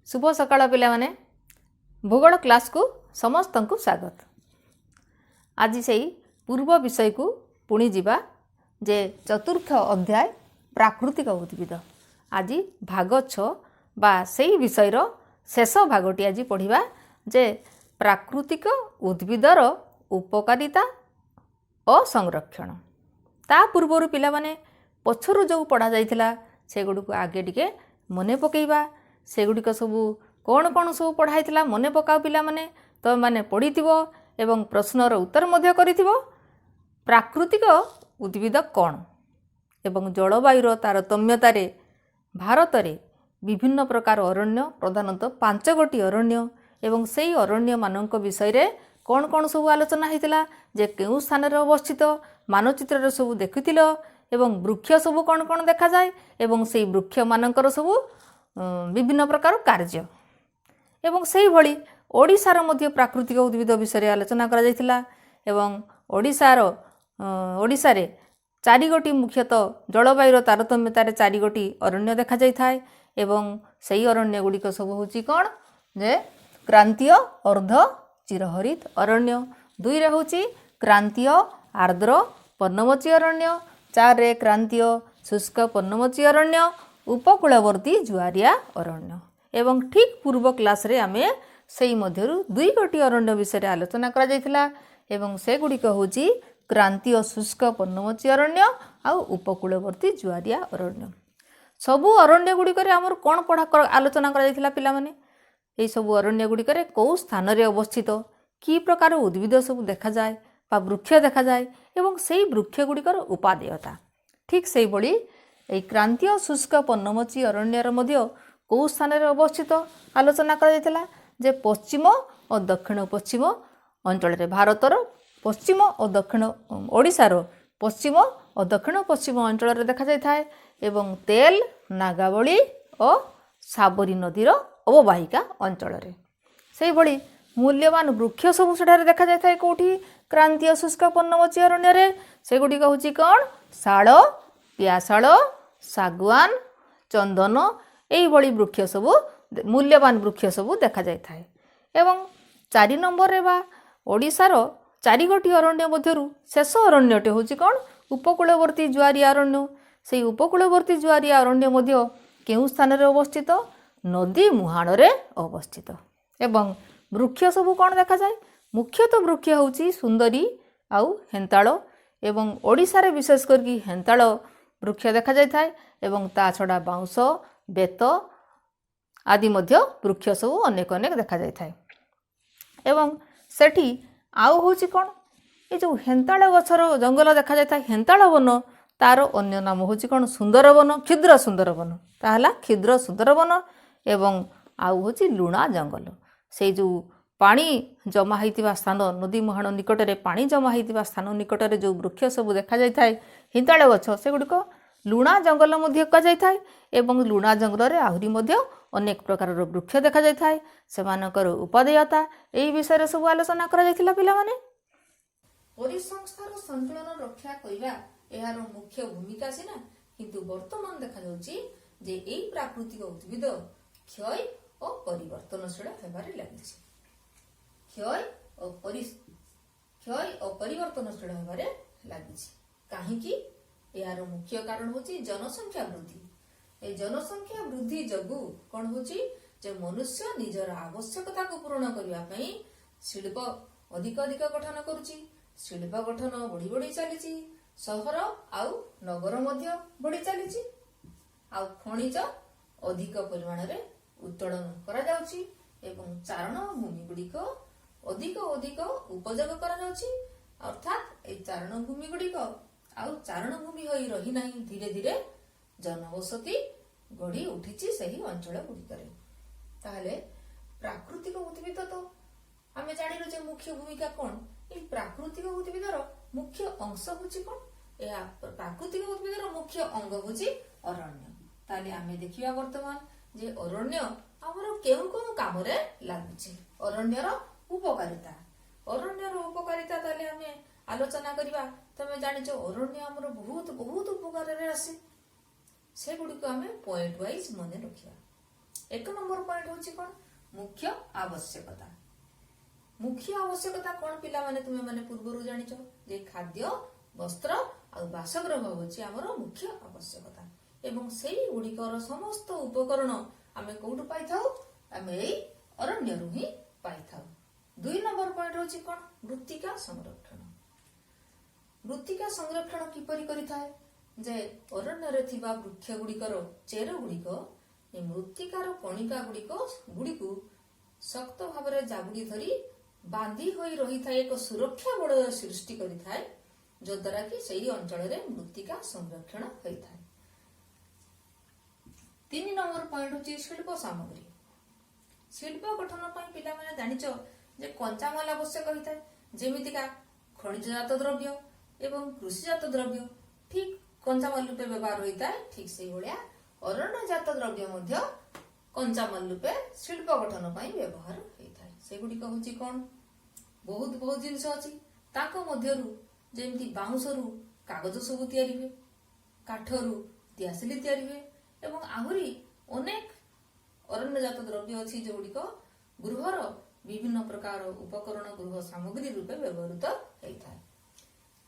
शुभ सकाळ पिलामाने भूगोल क्लास को समस्त को स्वागत। आज से पूर्व विषय को पुणी जीवा जे चतुर्थ अध्याय प्राकृतिक उद्भिद आज भाग 6 बा सेही विषयर शेष भागटी आज पढ़िबा जे प्राकृतिक उद्भिदर उपकारिता और संरक्षण। ता पूर्वर पिलामाने पछरु जो पढ़ा जाइथिला सेगुडी को आगे टिके मने पकेइबा। सेगुडी को सब कौन कौन सब पढ़ाई मन पकाओ पिला माने तो माने पढ़ी एवं प्रश्नर उत्तर मध्य करिथिबो। प्राकृतिक उद्भिद कौन एवं जलवायुर तारतम्यतारे भारत में विभिन्न प्रकार अरण्य प्रधानतः 5 गोटी अरण्य एवं सेही अरण्य मानक विषय रे कौन कौन सब आलोचना होता जे केउ स्थान रे अवस्थित मानचित्र सब देखिथिलो एवं वृक्ष सब कौन कौन देखा जाए एवं सेही वृक्ष मानकर सब विभिन्न प्रकार कार्य एवं सेही भली ओडिशार मध्य प्राकृतिक उद्भिद विषय आलोचना करा जायतिला एवं ओडिशा रे 4 गोटी मुख्यतः जलवायुर तारतम्यतार 4 गोटी अरण्य देखा जाय थाए एवं सेही अरण्य गुड़िक सब होची कोन जे क्रांतीय अर्ध चिरहरित अरण्य 2 रे होची क्रांतीय आर्द्र पर्णमोची अरण्य 4 रे क्रांतीय शुष्क पर्णमोची अरण्य उपकूलवर्ती जुआरिया अरण्य एवं ठीक पूर्व क्लास रे आमे सेही मध्यरु 2 गोटी अरण्य विषय आलोचना करा जायतिला एवं से गुड़िक होची क्रांतीय शुष्क पर्णमोची अरण्य आ उपकूलवर्ती जुआरिया अरण्य। सबु अरण्य गुड़िक आमर कौन पढ़ा आलोचना करा जायतिला पिला माने एई सबु अरण्य गुड़िक कौ स्थान रे अवस्थित की प्रकार उद्भिद सब देखा जाए बा वृक्ष देखा जाए एवं सेही वृक्ष गुड़िकर उपादेयता। ठीक सेही भली एई क्रांतीय शुष्क पर्णमोची अरण्यर मध्य कौ स्थान रे अवस्थित आलोचना करा जायतिला जे पश्चिम और दक्षिण पश्चिम अंचल रे भारतर पश्चिम और दक्षिण ओडिशार पश्चिम और दक्षिण पश्चिम अंचल रे देखा जाय थाए एवं तेल नागावली और साबरी नदीर अववाहिका अंचल रे सेही भली मूल्यवान वृक्ष सब सेठारे देखा जाय थाए कोठी क्रांतीय शुष्क पर्णमोची अरण्य रे सेगुडी होची कोन शाल पियाशाल सागवान चंदन एई भली वृक्ष सब मूल्यवान वृक्ष सब देखा जाय थाए एवं 4 नंबर रे बा ओडिशार 4 गोटी अरण्य मध्यरु शेष अरण्यटे होची कोन उपकूलवर्ती जुआरिया अरण्य। सेही उपकूलवर्ती जुआरिया अरण्य मध्य केउ स्थान रे अवस्थित नदी मुहाण रे अवस्थित एवं वृक्ष सब कोन देखा जाय मुख्यतः वृक्ष होची सुंदरी आउ हेंताळ एवं ओडिशा रे विशेष करके हेंताळ वृक्ष देखा जाय थाए एवं ता छडा बाउंस बेत आदि मध्य वृक्ष सब अनेक अनेक देखा जाय थाए एवं सेठी आउ होची कोन ए जो हेंताळ गछर जंगल देखा जाय थाए हेंताळ वन तार अन्य नाम होची कोन सुंदरवन क्षुद्र सुंदरवन ताहला क्षुद्र सुंदरवन एवं आउ होची लुणा जंगल से जो पानी जमा होइतिबा स्थान नदी मुहाण निकट रे पानी जमा होइतिबा स्थान निकट रे जो वृक्ष सब देखा जाय थाए हेंताळ गछ से गुडिक लुणा जंगल मध्य का जाय थाए एवं लुणा जंगल रे आहुरी मध्य अनेक प्रकार वृक्ष देखा जाय थाए सेमानकर उपादेयता एई विषय सब आलोचना करा जायतिला पिला माने। परिसंस्थार संतुलन रक्षा करिबा एहार मुख्य भूमिका सिना किंतु वर्तमान देखा जाउची जे एई प्राकृतिक उद्भिद क्षय और परिवर्तनशील हेबारे लागिछि क्षय और परिवर्तनशील हेबारे लागिछि काहेकि यार मुख्य कारण होची जनसंख्या वृद्धि। ए जनसंख्या वृद्धि जगु कोन होची जे मनुष्य निजर आवश्यकता को पूर्ण करिया पई शिल्प अधिक अधिक गठन करूची शिल्प गठन बढ़ी बढ़ी चलीची शहर आउ नगर मध्य बढ़ी चलीची आउ खनिज अधिक परिमाण रे उत्तोलन करा जाउची एवं चारण भूमि गुड़िक अधिक अधिक उपयोग करा जाउची अर्थात ए चारण भूमि गुड़िक आउ चारण भूमि होई रही नाही धीरे धीरे जनबसती गढ़ी उठिची सही अंचल गुड़िकरे ताहले प्राकृतिक उद्भिद तो आमे जानिलु जे मुख्य भूमिका कोन ए प्राकृतिक उद्भिदर मुख्य अंश होची कोन ए प्राकृतिक उद्भिदर मुख्य अंग होची अरण्य। ताले आमे देखिबा वर्तमान जे अरण्य हमर केउ कोन काम रे लागुची अरण्यर उपकारिता ताले आमे आलोचना करिबा तमे जानिचो अरण्य हमर बहुत बहुत उपकार रे आसे से गुडी को आमे पॉइंट वाइज मने रखिया एक नंबर पॉइंट होची कौन मुख्य आवश्यकता। मुख्य आवश्यकता कौन पिला माने तुमे माने पूर्वरु जानिचो जे खाद्य वस्त्र आ बासगृह होची हमर मुख्य आवश्यकता एवं सेई गुड़िकर समस्त उपकरण आमे कोउटु पाई थाउ आमे एई अरण्य रु ही पाई थाउ। 2 नंबर पॉइंट होची कौन मृत्तिका संरक्षण। मृत्तिका संरक्षण किपरि करि थाए जे अरण्य रे थिबा वृक्ष गुड़िकर चेर गुड़िक ए मृत्तिकार कणिका गुड़िकु शक्त भाव जाबुड़ी धरी बांधी होई रही थाए एक सुरक्षा बल सृष्टि करि थाए जो द्वारा कि सही अंचल रे मृत्तिका संरक्षण होई थाए। 3 नंबर पॉइंट होची शिल्प सामग्री। शिल्प गठन पई पिला माने जानिचो जे कंचा माल आवश्यक होई थाए जेमितिका खनिजजात द्रव्य एवं कृषिजात द्रव्य ठीक कंचा माल रूपे व्यवहार होई थाए ठीक सेही भलिया अरण्यजात द्रव्य मध्य कंचा माल रूपे शिल्प गठन पई व्यवहार होई थाए। सेगुडी होची कोन बहुत जिनिस अछि ताको मध्यरु जेमति बाउंसरु कागज सब तयारी हुए काठरु दियासिली तयारी हुए एवं आहुरी अनेक अरण्यजात द्रव्य अछि जोगुडी गृहर विभिन्न प्रकार उपकरण गृह सामग्री रूपे व्यवहृत होई थाए।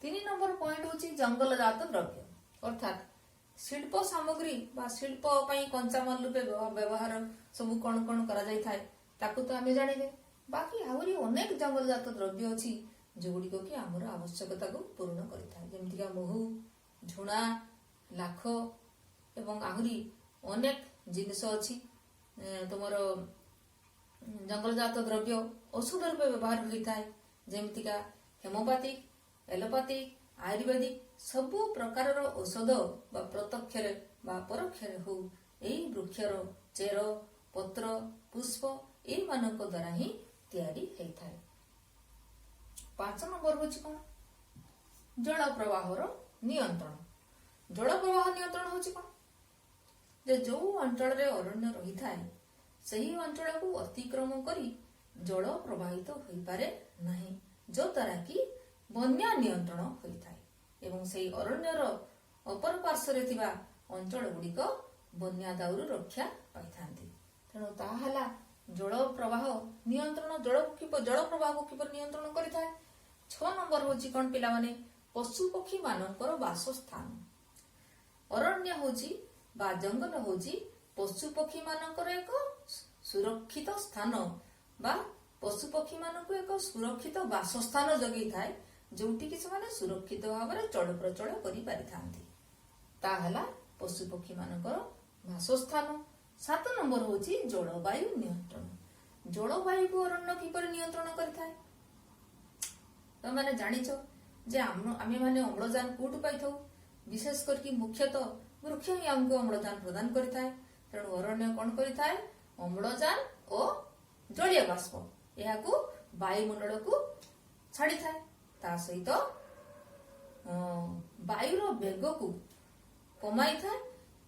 3 नंबर पॉइंट होची जंगलजात द्रव्य अर्थात शिल्प सामग्री बा शिल्प पई कंचा माल रूपे व्यवहार सब कोन कोन करा जाई थाए ताकू तो आमे जानिले बाकी आहुरी अनेक जंगलजात द्रव्य अछि जोगुडी कि हमर आवश्यकता को पूर्ण करि थाए जेमतिका महू झुणा लाख एवं आहुरी अनेक जिनिस अछि तुमर जंगलजात द्रव्य औषध रूपे व्यवहार होई थाए जेमतिका हेमोपैथिक एलोपैथिक आयुर्वेदिक सबु प्रकार औषध बा प्रत्यक्ष बा परोक्ष हो एई वृक्षर चेर पत्र पुष्प एई मानक द्वारा ही तैयारी होई थाए। 5 नंबर होची कोन जल प्रवाहर नियंत्रण। जल प्रवाह नियंत्रण होची कोन जे जो अंचल रे अरण्य रही थाए सही अंचल को अतिक्रम करी जल प्रवाहित होई पारे नाही जो द्वारा कि बन्या नियंत्रण होई थाए एवं सेही अरण्यर अपर पार्श्व रे थिबा अंचल गुड़िक बन्या दाउरु रक्षा पाई थांती। तेणु ताहा हला जल प्रवाह नियंत्रण जल प्रवाह को किपर नियंत्रण करि थाए। 6 नंबर होची कोन पिला माने पशु पक्षी मानकर वासस्थान। अरण्य होची बा जंगल होची पशु पक्षी मानकर एक सुरक्षित स्थान बा पशु पक्षी मानक एक सुरक्षित वासस्थान जगै थाए जोटी कि से सुरक्षित भाव में चल प्रचल करि पारि थांती ताहला पशु पक्षी मानकर वासस्थान। 7 नंबर होची जलवायु नियंत्रण। जलवायु को अरण्य किपर नियंत्रण करि थाए तमाने जानिछो जे आमे माने अम्लजान कोटु पाई थाउ विशेष करके मुख्यतः वृक्ष ही हमको अम्लजान प्रदान करि थाए। तेणु अरण्य कोन करि थाए अम्लजान और जलीय बाष्प एहाकू वायुमंडल को छाड़ी थाए ता सहित वायुर वेग को कमाई थाए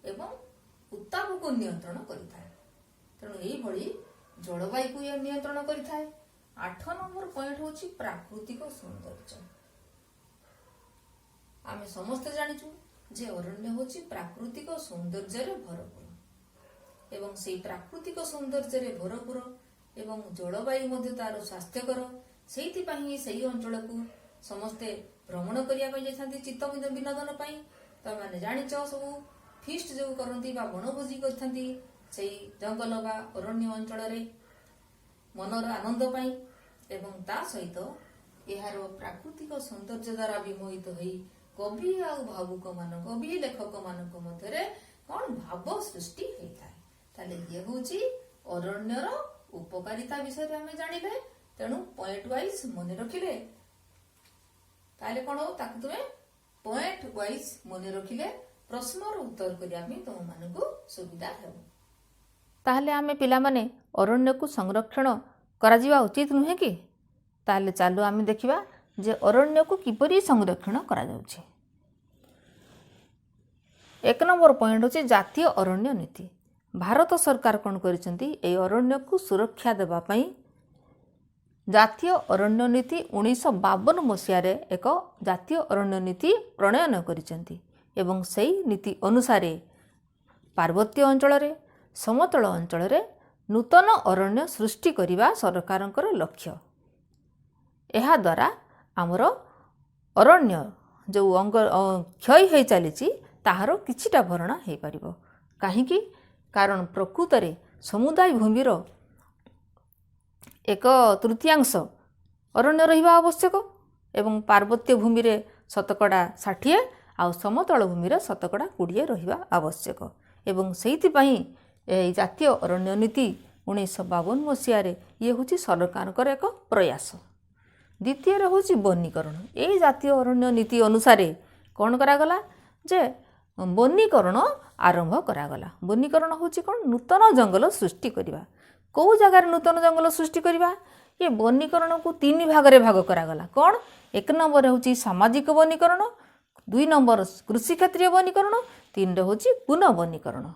एवं उत्ताप को नियंत्रण करि थाए। तेणु एही भली जलवायु को यह नियंत्रण करि थाए। 8 नंबर पॉइंट होची प्राकृतिक सौंदर्य। आमे समस्त जानिचु जे अरण्य होची प्राकृतिक सौंदर्य रे भरपूर एवं सेही प्राकृतिक सौंदर्य रे भरपूर एवं जलवायु मध्य तार स्वास्थ्यकर सेहिति पई सेही अंचल को समस्ते भ्रमण करिया पई जाथांती चित्त विनोदन पई। त माने जानिचो सब फीस्ट जो करंती बा वनभोजी करथांती सेही जंगल बा अरण्य अंचल रे मनर आनंद पाई एवं ता सहित एहार प्राकृतिक सौंदर्य द्वारा विमोहित होई कवि आ भावुक मानक कवि लेखक मानक मध्यरे कोन भाव सृष्टि होइथाय। ताले ये होची अरण्यर उपकारिता विषय रे हमें जानिले तेणु पॉइंट वाइज मने रखिले ताले कोन हो ताकु तुमे पॉइंट वाइज मने रखिले प्रश्नर उत्तर करिया में तुम मानकु सुविधा हेबो। ताहले आमे पिला माने अरण्य को संरक्षण करा जिवा उचित नुहे कि ताहले चालू आमे देखिबा जे अरण्य को किपरि संरक्षण करा जाउछि। 1 नंबर पॉइंट होछि जातीय अरण्य नीति। भारत सरकार कोन करिसेंती ए अरण्य को सुरक्षा देबा पई जातीय अरण्य नीति 1952 मसिया रे एक जातीय अरण्य नीति प्रणयन करिसेंती एवं सेही नीति अनुसार पार्वत्य अंचल रे ସମତଳ ଅଞ୍ଚଳରେ ନୂତନ ଅରଣ୍ୟ ସୃଷ୍ଟି କରିବା ସରକାରଙ୍କର ଲକ୍ଷ୍ୟ। ଏହାଦ୍ୱାରା ଆମର ଅରଣ୍ୟ ଯେଉଁ କ୍ଷୟ ହୋଇ ଚାଲିଛି ତାହାର କିଛିଟା ଭରଣା ହୋଇପାରିବ। କାହିଁକି? କାରଣ ପ୍ରକୃତରେ ସମୁଦାୟ ଭୂମିର 1/3 ଅରଣ୍ୟ ରହିବା ଆବଶ୍ୟକ ଏବଂ ପାର୍ବତ୍ୟ ଭୂମିରେ 60% ଆଉ ସମତଳ ଭୂମିରେ 20% ରହିବା ଆବଶ୍ୟକ। ଏବଂ ସେଇଥିପାଇଁ ଏହି ଜାତୀୟ ଅରଣ୍ୟ ନୀତି 1952 ମସିହାରେ ଇଏ ହେଉଛି ସରକାରଙ୍କର ଏକ ପ୍ରୟାସ। ଦ୍ୱିତୀୟରେ ହେଉଛି ବନୀକରଣ। ଏହି ଜାତୀୟ ଅରଣ୍ୟ ନୀତି ଅନୁସାରେ କ'ଣ କରାଗଲା ଯେ ବନୀକରଣ ଆରମ୍ଭ କରାଗଲା। ବନୀକରଣ ହେଉଛି କ'ଣ? ନୂତନ ଜଙ୍ଗଲ ସୃଷ୍ଟି କରିବା। କେଉଁ ଜାଗାରେ ନୂତନ ଜଙ୍ଗଲ ସୃଷ୍ଟି କରିବା? ଏ ବନୀକରଣକୁ 3 ଭାଗରେ ଭାଗ କରାଗଲା। କ'ଣ? 1 ନମ୍ବର ହେଉଛି ସାମାଜିକ ବନୀକରଣ, 2 ନମ୍ବର କୃଷି କ୍ଷେତ୍ରୀୟ ବନୀକରଣ, 3 ହେଉଛି ପୁନଃ ବନୀକରଣ।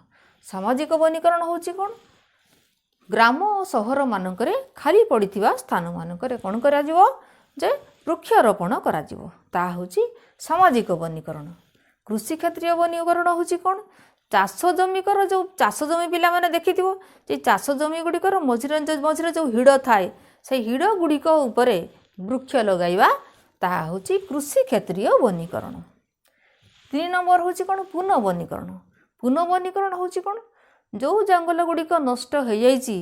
ସାମାଜିକ ବନୀକରଣ ହେଉଛି କ'ଣ? ଗ୍ରାମ ଓ ସହରମାନଙ୍କରେ ଖାଲି ପଡ଼ିଥିବା ସ୍ଥାନମାନଙ୍କରେ କ'ଣ କରାଯିବ? ଯେ ବୃକ୍ଷରୋପଣ କରାଯିବ। ତାହା ହେଉଛି ସାମାଜିକ ବନୀକରଣ। କୃଷି କ୍ଷେତ୍ରୀୟ ବନୀକରଣ ହେଉଛି କ'ଣ? ଚାଷ ଜମିକର ଯେଉଁ ଚାଷ ଜମି ପିଲାମାନେ ଦେଖିଥିବ ଯେ ଚାଷ ଜମି ଗୁଡ଼ିକର ମଝିରେ ଯେଉଁ ହିଡ଼ ଥାଏ ସେଇ ହିଡ଼ ଗୁଡ଼ିକ ଉପରେ ବୃକ୍ଷ ଲଗାଇବା, ତାହା ହେଉଛି କୃଷି କ୍ଷେତ୍ରୀୟ ବନୀକରଣ। 3 ନମ୍ବର ହେଉଛି କ'ଣ? ପୁନଃ ବନୀକରଣ। ପୁନଃ ବନୀକରଣ ହେଉଛି କ'ଣ? ଯେଉଁ ଜଙ୍ଗଲ ଗୁଡ଼ିକ ନଷ୍ଟ ହୋଇଯାଇଛି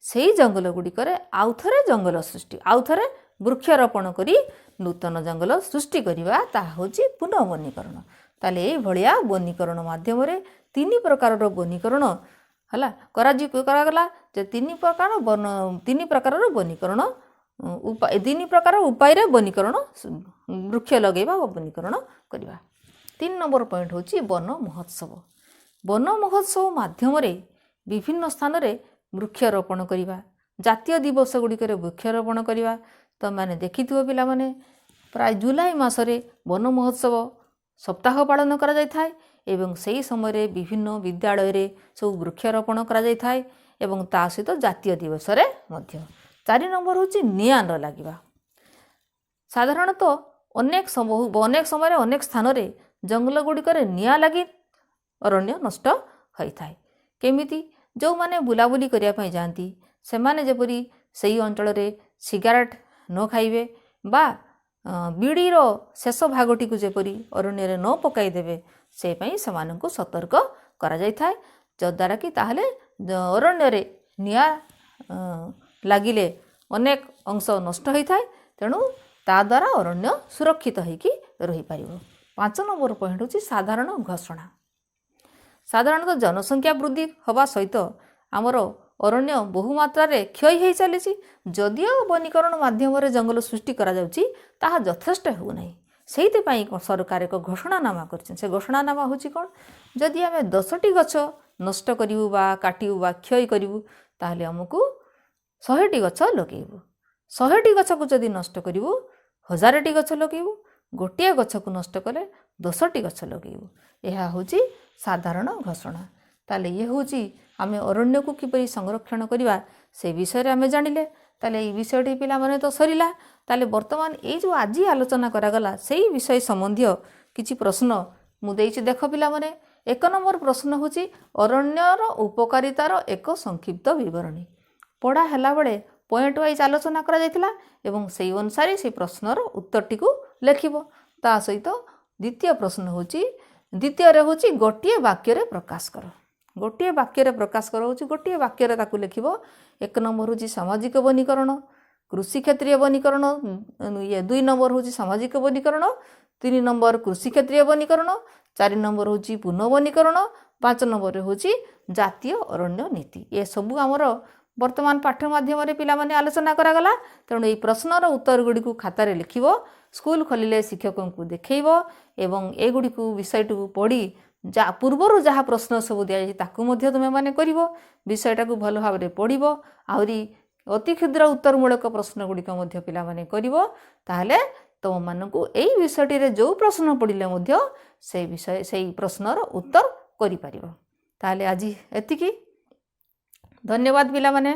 ସେହି ଜଙ୍ଗଲ ଗୁଡ଼ିକରେ ଆଉଥରେ ଜଙ୍ଗଲ ସୃଷ୍ଟି, ଆଉଥରେ ବୃକ୍ଷରୋପଣ କରି ନୂତନ ଜଙ୍ଗଲ ସୃଷ୍ଟି କରିବା, ତାହା ହେଉଛି ପୁନଃ ବନୀକରଣ। ତାହେଲେ ଏଇଭଳିଆ ବନୀକରଣ ମାଧ୍ୟମରେ 3 ପ୍ରକାରର ବନୀକରଣ ହେଲା କରାଗଲା। ଯେ 3 ପ୍ରକାରର ବନୀକରଣ 3 ପ୍ରକାର ଉପାୟରେ ବନୀକରଣ ବୃକ୍ଷ ଲଗାଇବା ବା ବନୀକରଣ କରିବା। 3 ନମ୍ବର ପଏଣ୍ଟ ହେଉଛି ବନ ମହୋତ୍ସବ। ବନ ମହୋତ୍ସବ ମାଧ୍ୟମରେ ବିଭିନ୍ନ ସ୍ଥାନରେ ବୃକ୍ଷରୋପଣ କରିବା। ଜାତୀୟ ଦିବସ ଗୁଡ଼ିକରେ ବୃକ୍ଷରୋପଣ କରିବା। ତୁମମାନେ ଦେଖିଥିବ ପିଲାମାନେ, ପ୍ରାୟ ଜୁଲାଇ ମାସରେ ବନ ମହୋତ୍ସବ ସପ୍ତାହ ପାଳନ କରାଯାଇଥାଏ ଏବଂ ସେହି ସମୟରେ ବିଭିନ୍ନ ବିଦ୍ୟାଳୟରେ ସବୁ ବୃକ୍ଷରୋପଣ କରାଯାଇଥାଏ ଏବଂ ତା ସହିତ ଜାତୀୟ ଦିବସରେ ମଧ୍ୟ। 4 ନମ୍ବର ହେଉଛି ନିଆଁ ନ ଲାଗିବା। ସାଧାରଣତଃ ଅନେକ ସମୟରେ ଅନେକ ସ୍ଥାନରେ ଜଙ୍ଗଲ ଗୁଡ଼ିକରେ ନିଆଁ ଲାଗି ଅରଣ୍ୟ ନଷ୍ଟ ହୋଇଥାଏ। କେମିତି? ଯେଉଁମାନେ ବୁଲାବୁଲି କରିବା ପାଇଁ ଯାଆନ୍ତି ସେମାନେ ଯେପରି ସେହି ଅଞ୍ଚଳରେ ସିଗାରେଟ୍ ନ ଖାଇବେ ବା ବିଡ଼ିର ଶେଷ ଭାଗଟିକୁ ଯେପରି ଅରଣ୍ୟରେ ନ ପକାଇଦେବେ, ସେ ପାଇଁ ସେମାନଙ୍କୁ ସତର୍କ କରାଯାଇଥାଏ। ଯଦ୍ୱାରା କି ତାହେଲେ ଅରଣ୍ୟରେ ନିଆଁ ଲାଗିଲେ ଅନେକ ଅଂଶ ନଷ୍ଟ ହୋଇଥାଏ, ତେଣୁ ତା ଦ୍ୱାରା ଅରଣ୍ୟ ସୁରକ୍ଷିତ ହୋଇକି ରହିପାରିବ। 5 ନମ୍ବର ପଏଣ୍ଟ ହେଉଛି ସାଧାରଣ ଘୋଷଣା। ସାଧାରଣତଃ ଜନସଂଖ୍ୟା ବୃଦ୍ଧି ହେବା ସହିତ ଆମର ଅରଣ୍ୟ ବହୁ ମାତ୍ରାରେ କ୍ଷୟ ହୋଇ ଚାଲିଛି। ଯଦିଓ ବନୀକରଣ ମାଧ୍ୟମରେ ଜଙ୍ଗଲ ସୃଷ୍ଟି କରାଯାଉଛି, ତାହା ଯଥେଷ୍ଟ ହେଉନାହିଁ। ସେଇଥିପାଇଁ ସରକାର ଏକ ଘୋଷଣାନାମା କରିଛନ୍ତି। ସେ ଘୋଷଣାନାମା ହେଉଛି କ'ଣ? ଯଦି ଆମେ 10ଟି ଗଛ ନଷ୍ଟ କରିବୁ ବା କାଟିବୁ ବା କ୍ଷୟ କରିବୁ, ତାହେଲେ ଆମକୁ 100ଟି ଗଛ ଲଗାଇବୁ। 100ଟି ଗଛକୁ ଯଦି ନଷ୍ଟ କରିବୁ 1000ଟି ଗଛ ଲଗାଇବୁ। ଗୋଟିଏ ଗଛକୁ ନଷ୍ଟ କଲେ 10ଟି ଗଛ ଲଗାଇବୁ। ଏହା ହେଉଛି ସାଧାରଣ ଘୋଷଣା। ତାହେଲେ ଇଏ ହେଉଛି ଆମେ ଅରଣ୍ୟକୁ କିପରି ସଂରକ୍ଷଣ କରିବା ସେ ବିଷୟରେ ଆମେ ଜାଣିଲେ। ତାହେଲେ ଏଇ ବିଷୟଟି ପିଲାମାନେ ତ ସରିଲା। ତାହେଲେ ବର୍ତ୍ତମାନ ଏଇ ଯେଉଁ ଆଜି ଆଲୋଚନା କରାଗଲା ସେଇ ବିଷୟ ସମ୍ବନ୍ଧୀୟ କିଛି ପ୍ରଶ୍ନ ମୁଁ ଦେଇଛି। ଦେଖ ପିଲାମାନେ, 1 ନମ୍ବର ପ୍ରଶ୍ନ ହେଉଛି ଅରଣ୍ୟର ଉପକାରିତାର ଏକ ସଂକ୍ଷିପ୍ତ ବିବରଣୀ। ପଢ଼ା ହେଲାବେଳେ ପଏଣ୍ଟ ୱାଇଜ୍ ଆଲୋଚନା କରାଯାଇଥିଲା ଏବଂ ସେହି ଅନୁସାରେ ସେହି ପ୍ରଶ୍ନର ଉତ୍ତରଟିକୁ ଲେଖିବ। ତା ସହିତ ଦ୍ୱିତୀୟରେ ହେଉଛି ଗୋଟିଏ ବାକ୍ୟରେ ପ୍ରକାଶ କର। ଗୋଟିଏ ବାକ୍ୟରେ ପ୍ରକାଶ କର ହେଉଛି ଗୋଟିଏ ବାକ୍ୟରେ ତାକୁ ଲେଖିବ। 1 ନମ୍ବର ହେଉଛି ସାମାଜିକ ବନୀକରଣ, କୃଷି କ୍ଷେତ୍ରୀୟ ବନୀକରଣ, 2 ନମ୍ବର ହେଉଛି ସାମାଜିକ ବନୀକରଣ, 3 ନମ୍ବର କୃଷି କ୍ଷେତ୍ରୀୟ ବନୀକରଣ, 4 ନମ୍ବର ହେଉଛି ପୁନଃ ବନୀକରଣ, 5 ନମ୍ବରରେ ହେଉଛି ଜାତୀୟ ଅରଣ୍ୟ ନୀତି। ଏସବୁ ଆମର ବର୍ତ୍ତମାନ ପାଠ୍ୟ ମାଧ୍ୟମରେ ପିଲାମାନେ ଆଲୋଚନା କରାଗଲା। ତେଣୁ ଏହି ପ୍ରଶ୍ନର ଉତ୍ତର ଗୁଡ଼ିକୁ ଖାତାରେ ଲେଖିବ, ସ୍କୁଲ ଖୋଲିଲେ ଶିକ୍ଷକଙ୍କୁ ଦେଖାଇବ ଏବଂ ଏଗୁଡ଼ିକୁ ବିଷୟଟିକୁ ପଢ଼ି ପୂର୍ବରୁ ଯାହା ପ୍ରଶ୍ନ ସବୁ ଦିଆଯାଇଛି ତାକୁ ମଧ୍ୟ ତୁମେମାନେ କରିବ। ବିଷୟଟାକୁ ଭଲ ଭାବରେ ପଢ଼ିବ। ଆହୁରି ଅତି କ୍ଷୁଦ୍ର ଉତ୍ତରମୂଳକ ପ୍ରଶ୍ନ ଗୁଡ଼ିକ ମଧ୍ୟ ପିଲାମାନେ କରିବ। ତାହେଲେ ତୁମମାନଙ୍କୁ ଏଇ ବିଷୟଟିରେ ଯେଉଁ ପ୍ରଶ୍ନ ପଡ଼ିଲେ ମଧ୍ୟ ସେଇ ପ୍ରଶ୍ନର ଉତ୍ତର କରିପାରିବ। ତାହେଲେ ଆଜି ଏତିକି। ଧନ୍ୟବାଦ ପିଲାମାନେ।